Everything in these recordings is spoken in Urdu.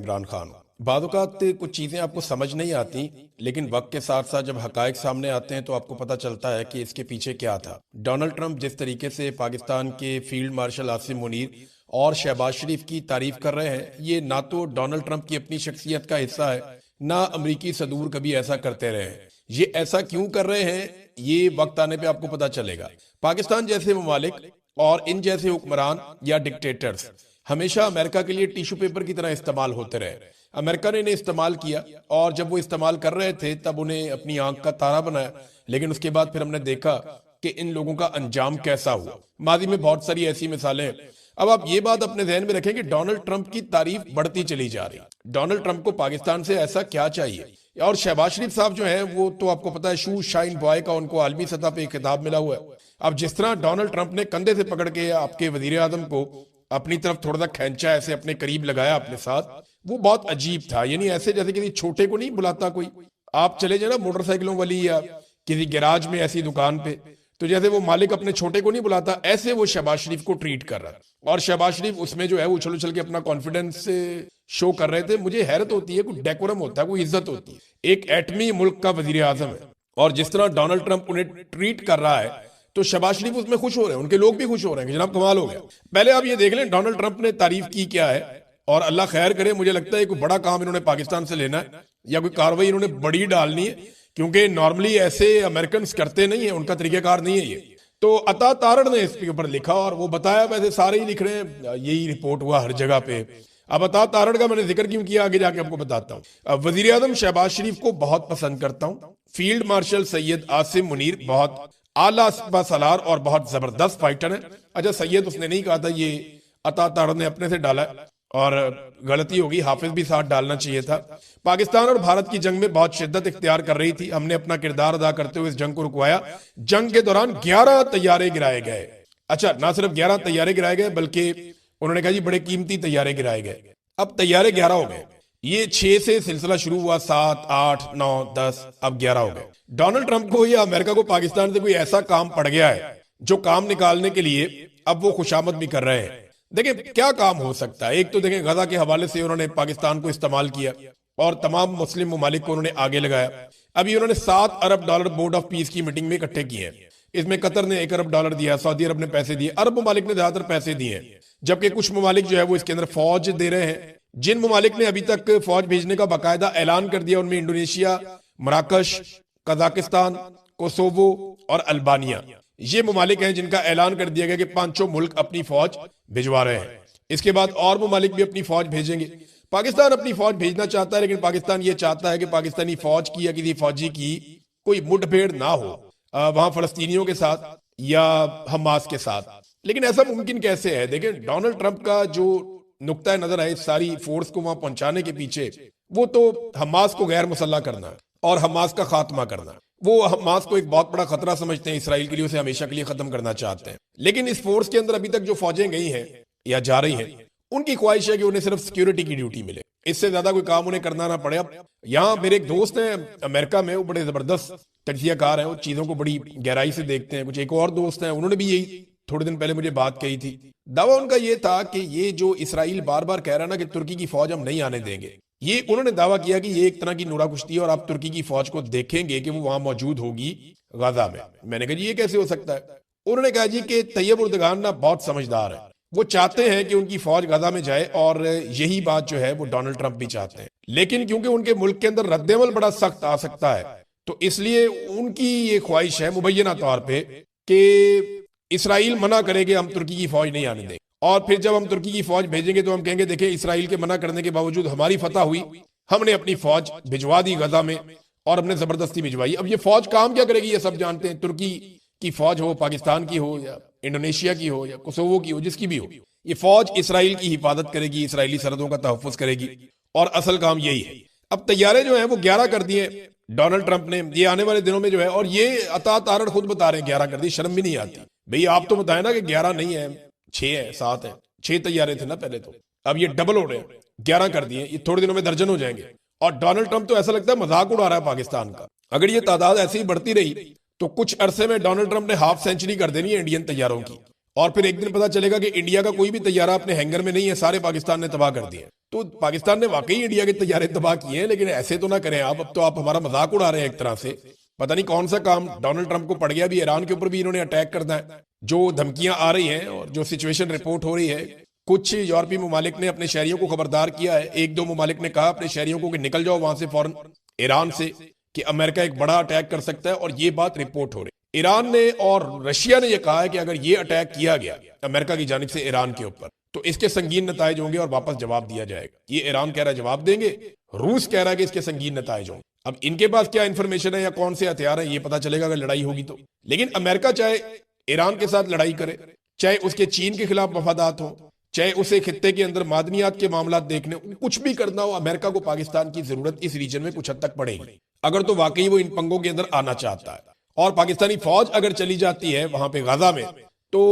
عمران خان بعض اوقات کچھ چیزیں آپ کو سمجھ نہیں آتی، لیکن وقت کے ساتھ ساتھ جب حقائق سامنے آتے ہیں تو آپ کو پتہ چلتا ہے کہ اس کے پیچھے کیا تھا۔ ڈونلڈ ٹرمپ جس طریقے سے پاکستان کے فیلڈ مارشل عاصم منیر اور شہباز شریف کی تعریف کر رہے ہیں، یہ نہ تو ڈونلڈ ٹرمپ کی اپنی شخصیت کا حصہ ہے، نہ امریکی صدور کبھی ایسا کرتے رہے ہیں۔ یہ ایسا کیوں کر رہے ہیں، یہ وقت آنے پہ آپ کو پتہ چلے گا۔ پاکستان جیسے ممالک اور ان جیسے حکمران یا ڈکٹیٹرز ہمیشہ امریکہ کے لیے ٹیشو پیپر کی طرح استعمال ہوتے رہے۔ امریکہ نے انہیں استعمال کیا، اور جب وہ استعمال کر رہے تھے تب انہیں اپنی آنکھ کا تارا بنایا، لیکن اس کے بعد پھر ہم نے دیکھا کہ ان لوگوں کا انجام کیسا ہوا۔ ماضی میں بہت ساری ایسی مثالیں ہیں۔ اب آپ یہ بات اپنے ذہن میں رکھیں کہ ڈونلڈ ٹرمپ کی تعریف بڑھتی چلی جا رہی۔ ڈونلڈ ٹرمپ کو پاکستان سے ایسا کیا چاہیے؟ اور شہباز شریف صاحب جو ہیں وہ تو آپ کو پتا ہے شو شائن بوائے کا ان کو عالمی سطح پہ خطاب ملا ہوا ہے۔ اب جس طرح ڈونلڈ ٹرمپ نے کندھے سے پکڑ کے آپ کے وزیر اعظم کو اپنی طرف تھوڑا سا کھینچا، ایسے اپنے قریب لگایا اپنے ساتھ، وہ بہت عجیب تھا۔ یعنی ایسے جیسے کسی چھوٹے کو نہیں بلاتا کوئی، آپ چلے جائیں نا موٹر سائیکلوں والی یا کسی گیراج میں ایسی دکان پہ، تو جیسے وہ مالک اپنے چھوٹے کو نہیں بلاتا، ایسے وہ شہباز شریف کو ٹریٹ کر رہا تھا۔ اور شہباز شریف اس میں جو ہے اچھل اچھل کے اپنا کانفیڈنس شو کر رہے تھے۔ مجھے حیرت ہوتی ہے، کوئی ڈیکورم ہوتا ہے، کوئی عزت ہوتی ہے۔ ایک ایٹمی ملک کا وزیر اعظم ہے، اور جس طرح ڈونلڈ ٹرمپ انہیں ٹریٹ کر رہا ہے تو شہباز شریف اس میں خوش ہو رہے ہیں، ان کے لوگ بھی خوش ہو رہے ہیں کہ جناب کمال ہو گیا۔ پہلے آپ یہ دیکھ لیں ڈونلڈ ٹرمپ نے تعریف کی کیا ہے، اور اللہ خیر کرے، مجھے لگتا ہے کوئی بڑا کام انہوں نے پاکستان سے لینا ہے، یا کوئی کاروائی انہوں نے بڑی ڈالنی ہے، کیونکہ نارملی ایسے امریکنز کرتے نہیں ہیں، ان کا طریقہ کار نہیں ہے یہ۔ تو عطا تارڑ نے اس کے اوپر لکھا، اور وہ بتایا، ویسے سارے ہی لکھ رہے ہیں، یہی رپورٹ ہوا ہر جگہ پہ۔ اب عطا تارڑ کا میں نے ذکر کیوں کیا، آگے جا کے آپ کو بتاتا ہوں۔ وزیر اعظم شہباز شریف کو بہت پسند کرتا ہوں۔ فیلڈ مارشل سید عاصم منیر بہت اعلیٰ اسپا سالار اور بہت زبردست فائٹر ہے۔ اچھا، سید اس نے نہیں کہا تھا، یہ عطا تارڑ نے اپنے سے ڈالا ہے، اور غلطی ہوگی، حافظ بھی ساتھ ڈالنا چاہیے تھا۔ پاکستان اور بھارت کی جنگ میں بہت شدت اختیار کر رہی تھی، ہم نے اپنا کردار ادا کرتے ہوئے اس جنگ کو رکوایا۔ جنگ کے دوران 11 طیارے گرائے گئے۔ اچھا، نہ صرف 11 طیارے گرائے گئے، بلکہ انہوں نے کہا جی بڑے قیمتی طیارے گرائے گئے۔ اب طیارے 11 ہو گئے، یہ 6 سے سلسلہ شروع ہوا، 7 8 9 10، اب 11 ہو گئے۔ ڈونلڈ ٹرمپ کو یا امریکہ کو پاکستان سے کوئی ایسا کام پڑ گیا ہے جو کام نکالنے کے لیے اب وہ خوشامد بھی کر رہے ہیں۔ دیکھیں کیا کام ہو سکتا ہے۔ ایک تو دیکھیں غزہ کے حوالے سے انہوں نے پاکستان کو استعمال کیا، اور تمام مسلم ممالک کو انہوں نے آگے لگایا۔ ابھی انہوں نے $7 ارب بورڈ آف پیس کی میٹنگ میں اکٹھے کیے ہیں۔ اس میں قطر نے $1 ارب دیا، سعودی عرب نے پیسے دیے، عرب ممالک نے زیادہ تر پیسے دیے ہیں، جبکہ کچھ ممالک جو ہے وہ اس کے اندر فوج دے رہے ہیں۔ جن ممالک نے ابھی تک فوج بھیجنے کا باقاعدہ اعلان کر دیا، ان میں انڈونیشیا، مراکش، قزاقستان، کوسوو اور البانیہ، یہ ممالک ہیں جن کا اعلان کر دیا گیا کہ 5 ملک اپنی فوج بھجوا رہے ہیں۔ اس کے بعد اور ممالک بھی اپنی فوج بھیجیں گے۔ پاکستان اپنی فوج بھیجنا چاہتا ہے، لیکن پاکستان یہ چاہتا ہے کہ پاکستانی فوج کی یا کسی فوجی کی کوئی مٹ بھیڑ نہ ہو وہاں فلسطینیوں کے ساتھ یا حماس کے ساتھ۔ لیکن ایسا ممکن کیسے ہے؟ دیکھیں ڈونلڈ ٹرمپ کا جو نقطہ نظر ہے اس ساری فورس کو وہاں پہنچانے کے پیچھے، وہ تو حماس کو غیر مسلح کرنا ہے اور حماس کا خاتمہ کرنا ہے۔ وہ حماس کو ایک بہت بڑا خطرہ سمجھتے ہیں، اسرائیل کے لیے اسے ہمیشہ کے لیے ختم کرنا چاہتے ہیں۔ لیکن اس فورس کے اندر ابھی تک جو فوجیں گئی ہیں یا جا رہی ہیں، ان کی خواہش ہے کہ انہیں صرف سیکیورٹی کی ڈیوٹی ملے، اس سے زیادہ کوئی کام انہیں کرنا نہ پڑے۔ اب یہاں میرے ایک دوست ہیں امریکہ میں، وہ بڑے زبردست تجزیہ کار ہیں، وہ چیزوں کو بڑی گہرائی سے دیکھتے ہیں۔ کچھ ایک اور دوست ہیں، انہوں نے بھی یہی تھوڑے دن پہلے مجھے بات کہی تھی۔ دعویٰ ان کا یہ تھا کہ یہ جو اسرائیل بار بار کہہ رہا نا کہ ترکی کی فوج ہم نہیں آنے دیں گے، یہ انہوں نے دعویٰ کیا کہ یہ ایک طرح کی نورا کشتی ہے، اور آپ ترکی کی فوج کو دیکھیں گے کہ وہ وہاں موجود ہوگی غزہ میں۔ میں نے کہا جی یہ کیسے ہو سکتا ہے؟ انہوں نے کہا جی کہ طیب اردگان نا بہت سمجھدار ہے، وہ چاہتے ہیں کہ ان کی فوج غزہ میں جائے، اور یہی بات جو ہے وہ ڈونلڈ ٹرمپ بھی چاہتے ہیں، لیکن کیونکہ ان کے ملک کے اندر رد عمل بڑا سخت آ سکتا ہے، تو اس لیے ان کی یہ خواہش ہے مبینہ طور پہ کہ اسرائیل منع کرے کہ ہم ترکی کی فوج نہیں آنے دیں، اور پھر جب ہم ترکی کی فوج بھیجیں گے تو ہم کہیں گے دیکھیں اسرائیل کے منع کرنے کے باوجود ہماری فتح ہوئی، ہم نے اپنی فوج بھجوا دی غزہ میں، اور ہم نے زبردستی بھجوائی۔ اب یہ فوج کام کیا کرے گی یہ سب جانتے ہیں، ترکی کی فوج ہو، پاکستان کی ہو، یا انڈونیشیا کی ہو، یا کوسوو کی ہو، جس کی بھی ہو، یہ فوج اسرائیل کی حفاظت کرے گی، اسرائیلی سرحدوں کا تحفظ کرے گی، اور اصل کام یہی ہے۔ اب طیارے جو ہیں وہ 11 کر دیے ڈونلڈ ٹرمپ نے، یہ آنے والے دنوں میں جو ہے، اور یہ عطا تارڑ خود بتا رہے ہیں 11 کر دی، شرم بھی نہیں آتی بھئی، آپ تو بتائیں نا کہ 11 نہیں ہے، 6 ہے، 7 ہے، 6 طیارے تھے نا پہلے تو، اب یہ ڈبل ہو رہے ہیں، 11 کر دیے، یہ تھوڑے دنوں میں درجن ہو جائیں گے۔ اور ڈونلڈ ٹرمپ تو ایسا لگتا ہے مذاق اڑا رہا ہے پاکستان کا۔ اگر یہ تعداد ایسے ہی بڑھتی رہی تو کچھ عرصے میں ڈونلڈ ٹرمپ نے ہاف سینچری کر دینی ہے انڈین طیاروں کی، اور پھر ایک دن پتا چلے گا کہ انڈیا کا کوئی بھی طیارہ اپنے ہینگر میں نہیں ہے، سارے پاکستان نے تباہ کر دیے. تو پاکستان نے واقعی انڈیا کے طیارے تباہ کیے ہیں، لیکن ایسے تو نہ کریں آپ. اب تو آپ ہمارا مذاق اڑا رہے ہیں ایک طرح سے. پتہ نہیں کون سا کام ڈونلڈ ٹرمپ کو پڑ گیا، بھی ایران کے اوپر بھی انہوں نے اٹیک کرنا ہے. جو دھمکیاں آ رہی ہیں اور جو سچویشن رپورٹ ہو رہی ہے، کچھ یورپی ممالک نے اپنے شہریوں کو خبردار کیا ہے. ایک دو ممالک نے کہا اپنے شہریوں کو کہ نکل جاؤ وہاں سے فوراً ایران سے، کہ امریکہ ایک بڑا اٹیک کر سکتا ہے. اور یہ بات رپورٹ ہو رہی ہے. ایران نے اور رشیا نے یہ کہا ہے کہ اگر یہ اٹیک کیا گیا امریکہ کی جانب سے ایران کے اوپر تو اس کے سنگین نتائج ہوں گے اور واپس جواب دیا جائے گا. یہ ایران کہہ رہا ہے جواب دیں گے، روس کہہ رہا ہے کہ اس کے سنگین نتائج ہوں گے. اب ان کے پاس کیا انفارمیشن ہے یا کون سے ہتھیار ہیں یہ پتا چلے گا اگر لڑائی ہوگی تو. لیکن امریکہ چاہے ایران کے ساتھ لڑائی کرے، چاہے اس کے چین کے خلاف مفادات ہوں، چاہے اسے خطے کے اندر معدنیات کے معاملات دیکھنے، کچھ بھی کرنا ہو، امریکہ کو پاکستان کی ضرورت اس ریجن میں کچھ حد تک پڑے گی اگر تو واقعی وہ ان پنگوں کے اندر آنا چاہتا ہے. اور پاکستانی فوج اگر چلی جاتی ہے وہاں پہ غزہ میں تو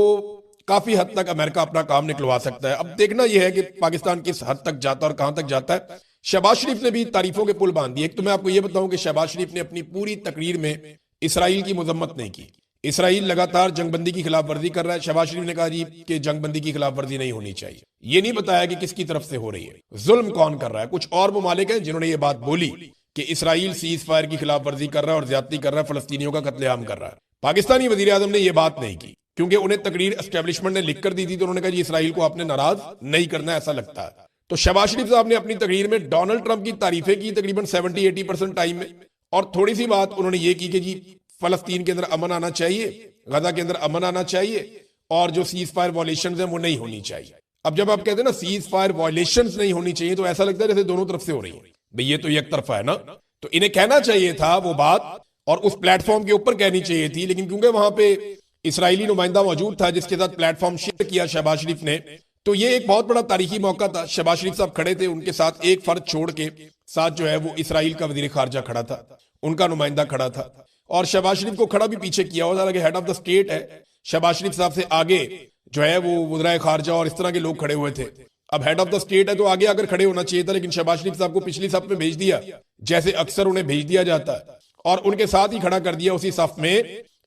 کافی حد تک امریکہ اپنا کام نکلوا سکتا ہے. اب دیکھنا یہ ہے کہ پاکستان کس حد تک جاتا ہے اور کہاں تک جاتا ہے. شہباز شریف نے بھی تعریفوں کے پل باندھ دیے. ایک تو میں آپ کو یہ بتاؤں کہ شہباز شریف نے اپنی پوری تقریر میں اسرائیل کی مذمت نہیں کی. اسرائیل لگاتار جنگ بندی کی خلاف ورزی کر رہا ہے. شہباز شریف نے کہا جی کہ جنگ بندی کی خلاف ورزی نہیں ہونی چاہیے. یہ نہیں بتایا کہ کس کی طرف سے ہو رہی ہے، ظلم کون کر رہا ہے. کچھ اور ممالک ہیں جنہوں نے یہ بات بولی کہ اسرائیل سیز فائر کی خلاف ورزی کر رہا ہے اور زیادتی کر رہا ہے، فلسطینیوں کا قتل عام کر رہا ہے. پاکستانی وزیر اعظم نے یہ بات نہیں کی کیونکہ انہیں تقریر اسٹیبلشمنٹ نے لکھ کر دی تھی تو انہوں نے کہا جی اسرائیل کو آپ نے ناراض نہیں کرنا ایسا لگتا ہے. تو شہباز شریف صاحب نے اپنی تقریر میں ڈونلڈ ٹرمپ کی تعریفیں کی تقریباً 70-80% ٹائم میں، اور تھوڑی سی بات انہوں نے یہ کی کہ جی فلسطین کے اندر امن آنا چاہیے، غزہ کے اندر امن آنا چاہیے، اور جو سیز فائر وائلیشنز ہیں وہ نہیں ہونی چاہیے. اب جب آپ کہتے ہیں نا سیز فائر وائلیشنز نہیں ہونی چاہیے تو ایسا لگتا ہے جیسے دونوں طرف سے ہو رہی ہے. بھئی یہ تو یک طرفہ ہے نا. تو انہیں کہنا چاہیے تھا وہ بات اور اس پلیٹ فارم کے اوپر کہنی چاہیے تھی، لیکن کیونکہ وہاں پہ اسرائیلی نمائندہ موجود تھا جس کے ساتھ پلیٹ فارم شیئر کیا شہباز شریف نے، تو یہ ایک بہت بڑا تاریخی موقع تھا. شہباز شریف صاحب کھڑے تھے، ان کے ساتھ ایک فرد چھوڑ کے ساتھ جو ہے وہ اسرائیل کا وزیر خارجہ کھڑا تھا، ان کا نمائندہ کھڑا تھا، اور شہباز شریف کو کھڑا بھی پیچھے کیا ہوا تھا کہ ہیڈ آف دا اسٹیٹ ہے. شہباز شریف صاحب سے آگے جو ہے وہ وزرائے خارجہ اور اس طرح کے لوگ کھڑے ہوئے تھے. اب ہیڈ آف دا اسٹیٹ ہے تو آگے اگر کھڑے ہونا چاہیے تھا، لیکن شہباز شریف صاحب کو پچھلی صف میں بھیج دیا جیسے اکثر انہیں بھیج دیا جاتا ہے، اور ان کے ساتھ ہی کھڑا کر دیا اسی صف میں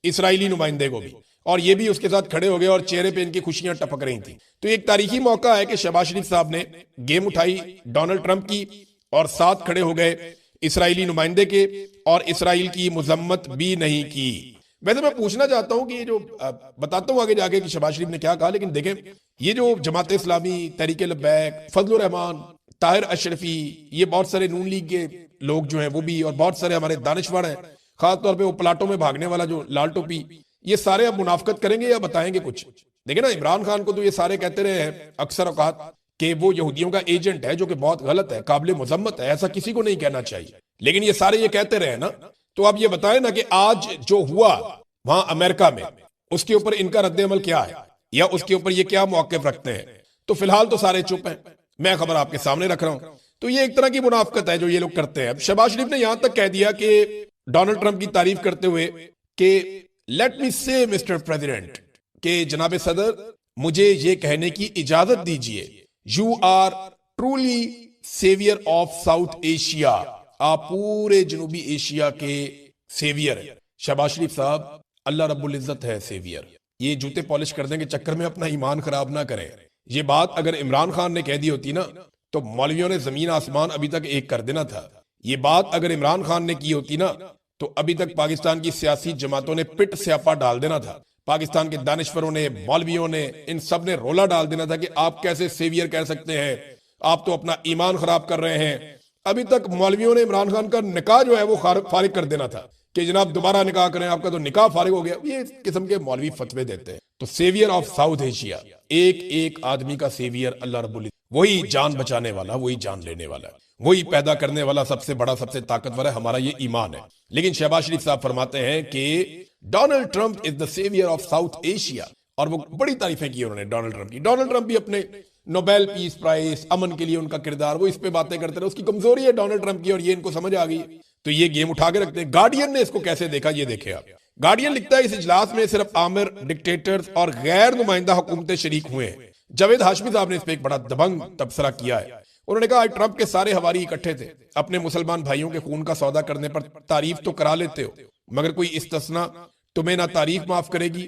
اسرائیلی نمائندے کو بھی، اور یہ بھی اس کے ساتھ کھڑے ہو گئے اور چہرے پہ ان کی خوشیاں ٹپک رہی تھیں. تو ایک تاریخی موقع ہے کہ شہباز شریف صاحب نے گیم اٹھائی ڈونلڈ ٹرمپ کی اور ساتھ کھڑے ہو گئے اسرائیلی نمائندے کے، اور اسرائیل کی مذمت بھی نہیں کی. ویسے میں پوچھنا چاہتا ہوں کہ یہ جو بتاتا ہوں آگے جا کے کہ شہباز شریف نے کیا کہا، لیکن دیکھیں یہ جو جماعت اسلامی، تحریک لبیک، فضل الرحمان، طاہر اشرفی، یہ بہت سارے نون لیگ کے لوگ جو ہیں وہ بھی، اور بہت سارے ہمارے دانشور ہیں، خاص طور پہ وہ پلاٹوں میں بھاگنے والا جو لال ٹوپی، یہ سارے اب منافقت کریں گے یا بتائیں گے کچھ. دیکھیں نا عمران خان کو تو یہ سارے کہتے رہے ہیں اکثر اوقات کہ وہ یہودیوں کا ایجنٹ ہے، جو کہ بہت غلط ہے، قابل مذمت ہے، ایسا کسی کو نہیں کہنا چاہیے، لیکن یہ سارے یہ کہتے رہے نا. تو اب یہ بتائیں نا کہ آج جو ہوا وہاں امریکہ میں، اس کے اوپر ان کا رد عمل کیا ہے، یا اس کے اوپر یہ کیا موقف رکھتے ہیں. تو فی الحال تو سارے چپ ہیں، میں خبر آپ کے سامنے رکھ رہا ہوں. تو یہ ایک طرح کی منافقت ہے جو یہ لوگ کرتے ہیں. اب شہباز شریف نے یہاں تک کہہ دیا کہ ڈونلڈ ٹرمپ کی تعریف کرتے ہوئے کہ لیٹ می سے مسٹر پریزیڈنٹ، کہ جناب صدر مجھے یہ کہنے کی اجازت دیجئے، you are truly saviour of South Asia, آپ پورے جنوبی ایشیا کے سیویئر ہیں. شہباز شریف صاحب اللہ رب العزت ہے سیویئر. یہ جوتے پالش کرنے کے چکر میں اپنا ایمان خراب نہ کریں. یہ بات اگر عمران خان نے کہہ دی ہوتی نا تو مولویوں نے زمین آسمان ابھی تک ایک کر دینا تھا. یہ بات اگر عمران خان نے کی ہوتی نا تو ابھی تک پاکستان کی سیاسی جماعتوں نے پٹ سیاپا ڈال دینا تھا. پاکستان کے دانشوروں نے، مولویوں نے، ان سب نے رولا ڈال دینا تھا کہ آپ کیسے سیویئر کہہ سکتے ہیں، آپ تو اپنا ایمان خراب کر رہے ہیں. ابھی تک مولویوں نے عمران خان کا نکاح جو ہے وہ فارغ کر دینا تھا کہ جناب دوبارہ نکاح کریں، آپ کا تو نکاح فارغ ہو گیا. یہ قسم کے مولوی فتوے دیتے ہیں. تو سیویئر آف ساؤتھ ایشیا، ایک ایک آدمی کا سیویئر اللہ رب العزت، وہی جان بچانے والا، وہی جان لینے والا، وہی پیدا کرنے والا، سب سے بڑا، سب سے طاقتور ہے. ہمارا یہ ایمان ہے. لیکن شہباز شریف صاحب فرماتے ہیں کہ Donald Trump is the severe of South Asia, اور وہ بڑی تعریفیں کی انہوں نے ڈونلڈ ٹرمپ کی. ڈونلڈ ٹرمپ بھی اپنے نوبیل پیس پرائز، امن کے لیے ان کا کردار، وہ اس پہ باتیں کرتے رہے. اس کی کمزوری ہے ڈونلڈ ٹرمپ کی، اور یہ ان کو سمجھ آ گئی. تو یہ گیم اٹھا کے رکھتے ہیں. گارڈین نے اس کو کیسے دیکھا یہ دیکھے آپ. گارڈین لکھتا ہے اس اجلاس میں صرف آمر، ڈکٹیٹرز اور غیر نمائندہ حکومتیں شریک ہوئے ہیں. جاوید ہاشمی صاحب نے اس پہ ایک بڑا دبنگ تبصرہ کیا ہے. انہوں نے کہا ٹرمپ کے سارے حواری اکٹھے تھے، اپنے مسلمان بھائیوں کے خون کا سودا کرنے پر تعریف تو کرا لیتے ہو، مگر کوئی استثناء تمہیں نہ تعریف معاف کرے گی،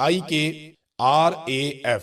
IKRAF,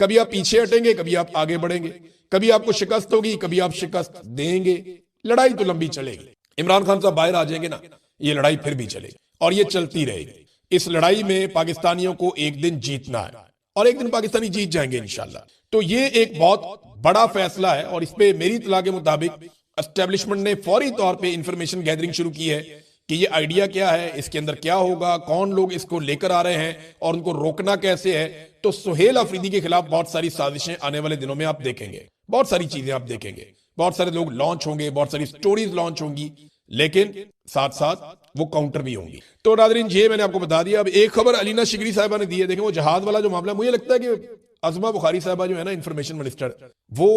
کبھی آپ پیچھے ہٹیں گے، کبھی آپ آگے بڑھیں گے، کبھی آپ کو شکست ہوگی، کبھی آپ شکست دیں گے. لڑائی تو لمبی چلے گی. عمران خان صاحب باہر آ جائیں گے نا، یہ لڑائی پھر بھی چلے گی اور یہ چلتی رہے گی. اس لڑائی میں پاکستانیوں کو ایک دن جیتنا ہے اور ایک دن پاکستانی جیت جائیں گے انشاءاللہ. تو یہ ایک بہت بڑا فیصلہ ہے اور اس پہ میری اطلاع کے مطابق اسٹیبلشمنٹ نے فوری طور پہ انفارمیشن گیدرنگ شروع کی ہے کہ یہ آئیڈیا کیا ہے، اس کے اندر کیا ہوگا، کون لوگ اس کو لے کر آ رہے ہیں اور ان کو روکنا کیسے ہے. تو سہیل آفریدی کے خلاف بہت ساری سازشیں آنے والے دنوں میں آپ دیکھیں گے، بہت ساری چیزیں آپ دیکھیں گے، بہت سارے لوگ لانچ ہوں گے، بہت ساری سٹوریز لانچ ہوں گی، لیکن ساتھ ساتھ وہ کاؤنٹر بھی ہوں گی. تو ناظرین یہ میں نے آپ کو بتا دیا. اب ایک خبر علینا شگری صاحبہ نے دی ہے. دیکھیں وہ جہاد والا جو معاملہ، مجھے لگتا ہے کہ عظمہ بخاری صاحبہ جو ہے نا انفارمیشن منسٹر، وہ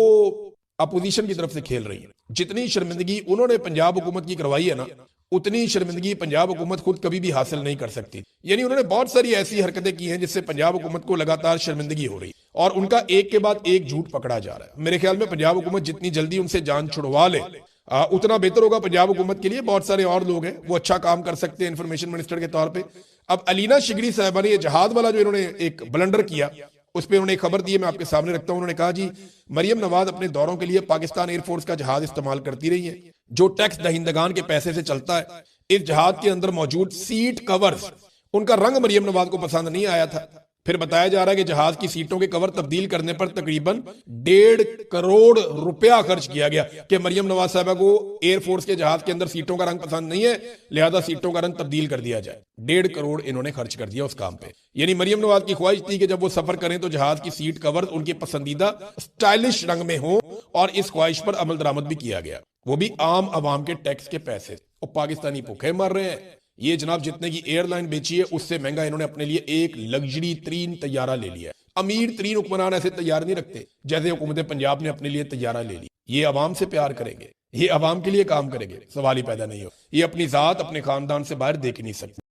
اپوزیشن کی طرف سے کھیل رہی ہیں. جتنی شرمندگی انہوں نے پنجاب حکومت کی کروائی ہے نا، اتنی شرمندگی پنجاب حکومت خود کبھی بھی حاصل نہیں کر سکتی. یعنی انہوں نے بہت ساری ایسی حرکتیں کی ہیں جس سے پنجاب حکومت کو لگاتار شرمندگی ہو رہی اور ان کا ایک کے بعد ایک جھوٹ پکڑا جا رہا ہے. میرے خیال میں پنجاب حکومت جتنی جلدی ان سے جان چھڑوا لے اتنا بہتر ہوگا پنجاب حکومت کے لیے. بہت سارے اور لوگ ہیں وہ اچھا کام کر سکتے ہیں انفارمیشن منسٹر کے طور پہ. اب علینا شگری صاحبہ نے یہ جہاد والا جو انہوں نے ایک بلنڈر کیا، اس پہ انہوں نے ایک خبر دی ہے، میں آپ کے سامنے رکھتا ہوں. انہوں نے کہا جی مریم نواز اپنے دوروں کے لیے پاکستان ایئر فورس کا جہاز استعمال کرتی رہی ہے جو ٹیکس دہندگان کے پیسے سے چلتا ہے. اس جہاز کے اندر موجود سیٹ کورز، ان کا رنگ مریم نواز کو پسند نہیں آیا تھا. پھر بتایا جا رہا ہے کہ جہاز کی سیٹوں کے کور تبدیل کرنے پر تقریباً 1.5 کروڑ روپیہ خرچ کیا گیا کہ مریم نواز صاحبہ کو ایئر فورس کے جہاز کے اندر سیٹوں کا رنگ پسند نہیں ہے، لہذا سیٹوں کا رنگ تبدیل کر دیا جائے. 1.5 کروڑ انہوں نے خرچ کر دیا اس کام پہ. یعنی مریم نواز کی خواہش تھی کہ جب وہ سفر کریں تو جہاز کی سیٹ کور ان کے پسندیدہ سٹائلش رنگ میں ہوں، اور اس خواہش پر عمل درآمد بھی کیا گیا، وہ بھی عام عوام کے ٹیکس کے پیسے. اور پاکستانی بھوکے مر رہے ہیں. یہ جناب جتنے کی ایئر لائن بیچی ہے اس سے مہنگا انہوں نے اپنے لیے ایک لگژری ترین طیارہ لے لیا ہے. امیر ترین حکمران ایسے طیارے نہیں رکھتے جیسے حکومت پنجاب نے اپنے لیے طیارہ لے لی. یہ عوام سے پیار کریں گے، یہ عوام کے لیے کام کریں گے، سوال ہی پیدا نہیں ہو. یہ اپنی ذات اپنے خاندان سے باہر دیکھ نہیں سکتے.